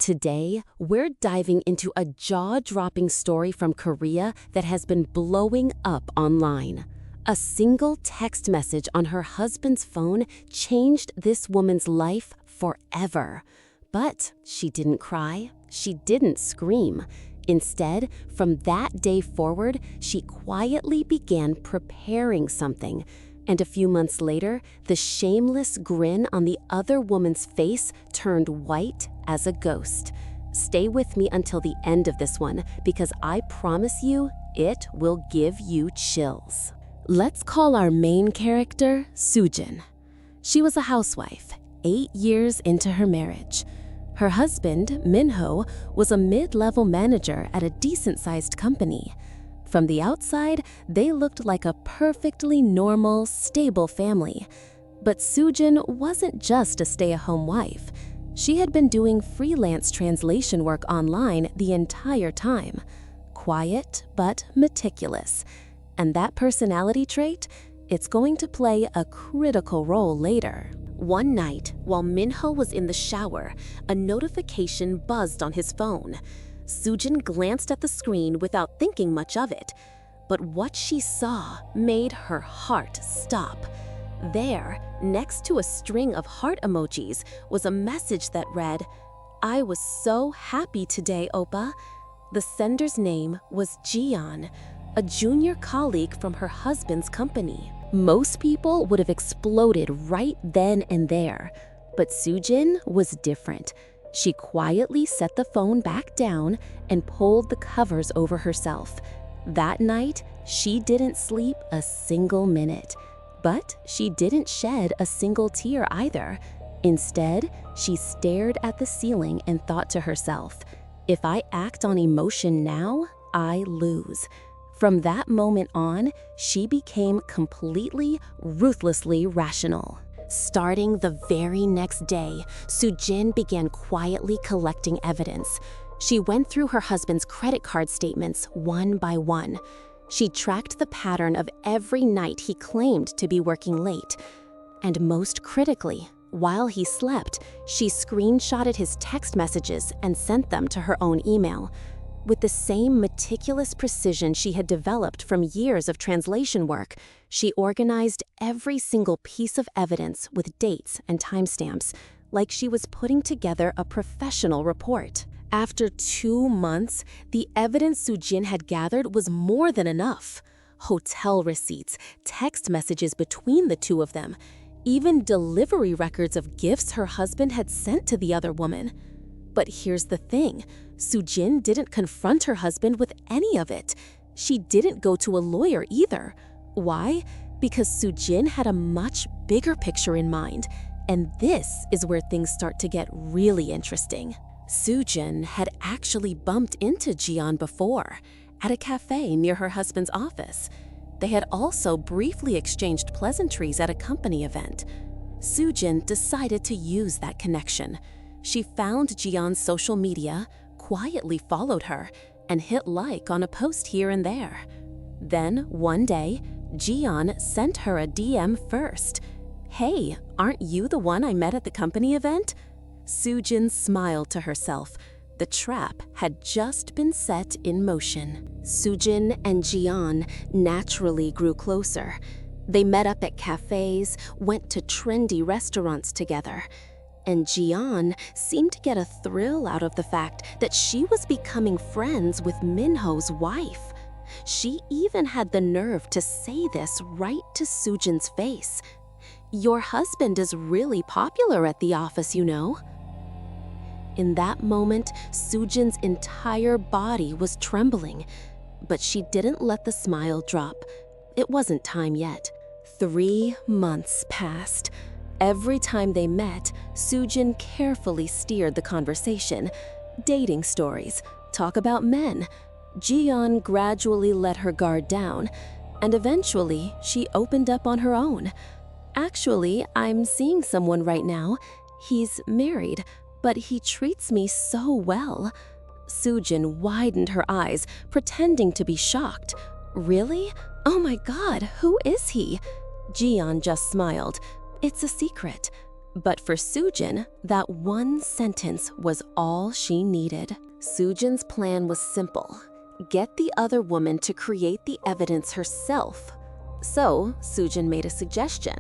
Today, we're diving into a jaw-dropping story from Korea that has been blowing up online. A single text message on her husband's phone changed this woman's life forever. But she didn't cry, she didn't scream. Instead, from that day forward, she quietly began preparing something. And a few months later, the shameless grin on the other woman's face turned white as a ghost. Stay with me until the end of this one, because I promise you, it will give you chills. Let's call our main character Sujin. She was a housewife, 8 years into her marriage. Her husband, Minho, was a mid-level manager at a decent-sized company. From the outside, they looked like a perfectly normal, stable family. But Sujin wasn't just a stay-at-home wife. She had been doing freelance translation work online the entire time. Quiet, but meticulous. And that personality trait, it's going to play a critical role later. One night, while Minho was in the shower, a notification buzzed on his phone. Sujin glanced at the screen without thinking much of it, but what she saw made her heart stop. There, next to a string of heart emojis, was a message that read, "I was so happy today, Oppa." The sender's name was Jian, a junior colleague from her husband's company. Most people would have exploded right then and there, but Sujin was different. She quietly set the phone back down and pulled the covers over herself. That night, she didn't sleep a single minute, but she didn't shed a single tear either. Instead, she stared at the ceiling and thought to herself, "If I act on emotion now, I lose." From that moment on, she became completely, ruthlessly rational. Starting the very next day, Sujin began quietly collecting evidence. She went through her husband's credit card statements one by one. She tracked the pattern of every night he claimed to be working late. And most critically, while he slept, she screenshotted his text messages and sent them to her own email. With the same meticulous precision she had developed from years of translation work, she organized every single piece of evidence with dates and timestamps, like she was putting together a professional report. After 2 months, the evidence Sujin had gathered was more than enough. Hotel receipts, text messages between the two of them, even delivery records of gifts her husband had sent to the other woman. But here's the thing, Sujin didn't confront her husband with any of it. She didn't go to a lawyer either. Why? Because Sujin had a much bigger picture in mind. And this is where things start to get really interesting. Sujin had actually bumped into Jian before, at a cafe near her husband's office. They had also briefly exchanged pleasantries at a company event. Sujin decided to use that connection. She found Jian's social media, quietly followed her, and hit like on a post here and there. Then, one day, Jian sent her a DM first. "Hey, aren't you the one I met at the company event?" Sujin smiled to herself. The trap had just been set in motion. Sujin and Jian naturally grew closer. They met up at cafes, went to trendy restaurants together. And Jian seemed to get a thrill out of the fact that she was becoming friends with Minho's wife. She even had the nerve to say this right to Sujin's face. "Your husband is really popular at the office, you know." In that moment, Sujin's entire body was trembling, but she didn't let the smile drop. It wasn't time yet. 3 months passed. Every time they met, Sujin carefully steered the conversation. Dating stories, talk about men. Jian gradually let her guard down, and eventually she opened up on her own. "Actually, I'm seeing someone right now. He's married, but he treats me so well." Sujin widened her eyes, pretending to be shocked. "Really? Oh my God, who is he?" Jian just smiled. "It's a secret." But for Sujin, that one sentence was all she needed. Sujin's plan was simple: get the other woman to create the evidence herself. So Sujin made a suggestion.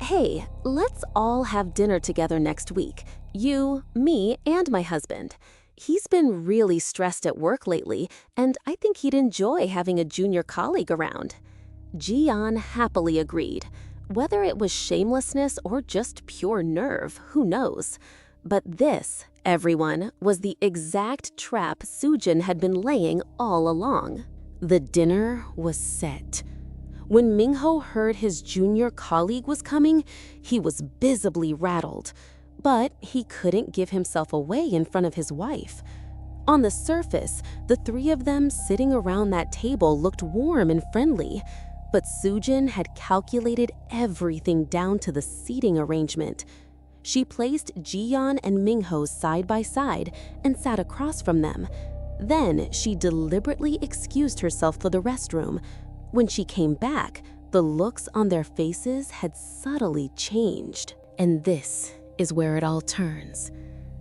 Hey, let's all have dinner together next week. You, me, and my husband. He's been really stressed at work lately, and I think he'd enjoy having a junior colleague around. Jian happily agreed. Whether it was shamelessness or just pure nerve, who knows? But this, everyone, was the exact trap Sujin had been laying all along. The dinner was set. When Mingho heard his junior colleague was coming, he was visibly rattled. But he couldn't give himself away in front of his wife. On the surface, the three of them sitting around that table looked warm and friendly. But Sujin had calculated everything down to the seating arrangement. She placed Jian and Mingho side by side and sat across from them. Then she deliberately excused herself for the restroom. When she came back, the looks on their faces had subtly changed. And this is where it all turns.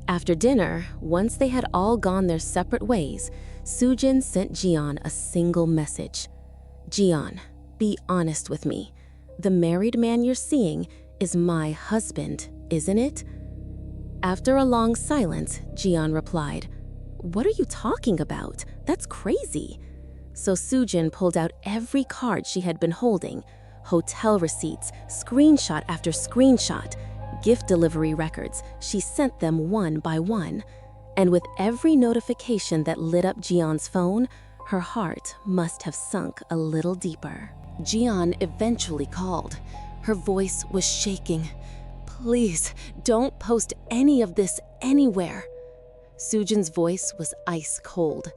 After dinner, once they had all gone their separate ways, Sujin sent Jian a single message. Jian, be honest with me. The married man you're seeing is my husband, isn't it? After a long silence, Jian replied, What are you talking about? That's crazy. So Sujin pulled out every card she had been holding, hotel receipts, screenshot after screenshot, gift delivery records. She sent them one by one. And with every notification that lit up Jian's phone, her heart must have sunk a little deeper. Jian eventually called. Her voice was shaking. Please, don't post any of this anywhere. Sujin's voice was ice cold.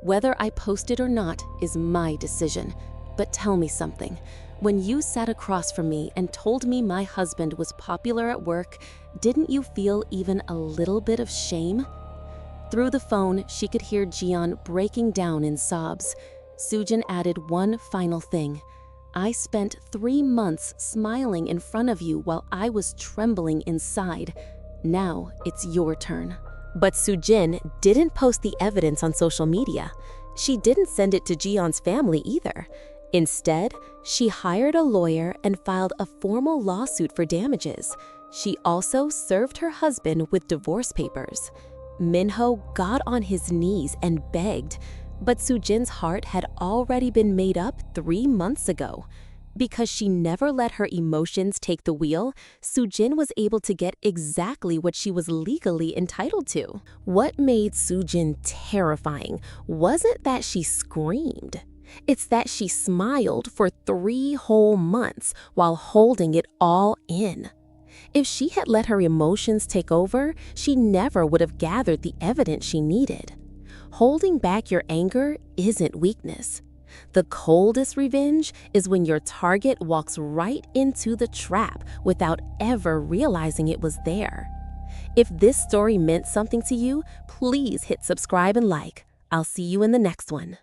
Whether I post it or not is my decision. But tell me something. When you sat across from me and told me my husband was popular at work, didn't you feel even a little bit of shame? Through the phone, she could hear Jian breaking down in sobs. Sujin added one final thing. I spent 3 months smiling in front of you while I was trembling inside. Now it's your turn. But Sujin didn't post the evidence on social media. She didn't send it to Jian's family either. Instead, she hired a lawyer and filed a formal lawsuit for damages. She also served her husband with divorce papers. Minho got on his knees and begged, but Sujin's heart had already been made up 3 months ago. Because she never let her emotions take the wheel, Sujin was able to get exactly what she was legally entitled to. What made Sujin terrifying wasn't that she screamed. It's that she smiled for 3 whole months while holding it all in. If she had let her emotions take over, she never would have gathered the evidence she needed. Holding back your anger isn't weakness. The coldest revenge is when your target walks right into the trap without ever realizing it was there. If this story meant something to you, please hit subscribe and like. I'll see you in the next one.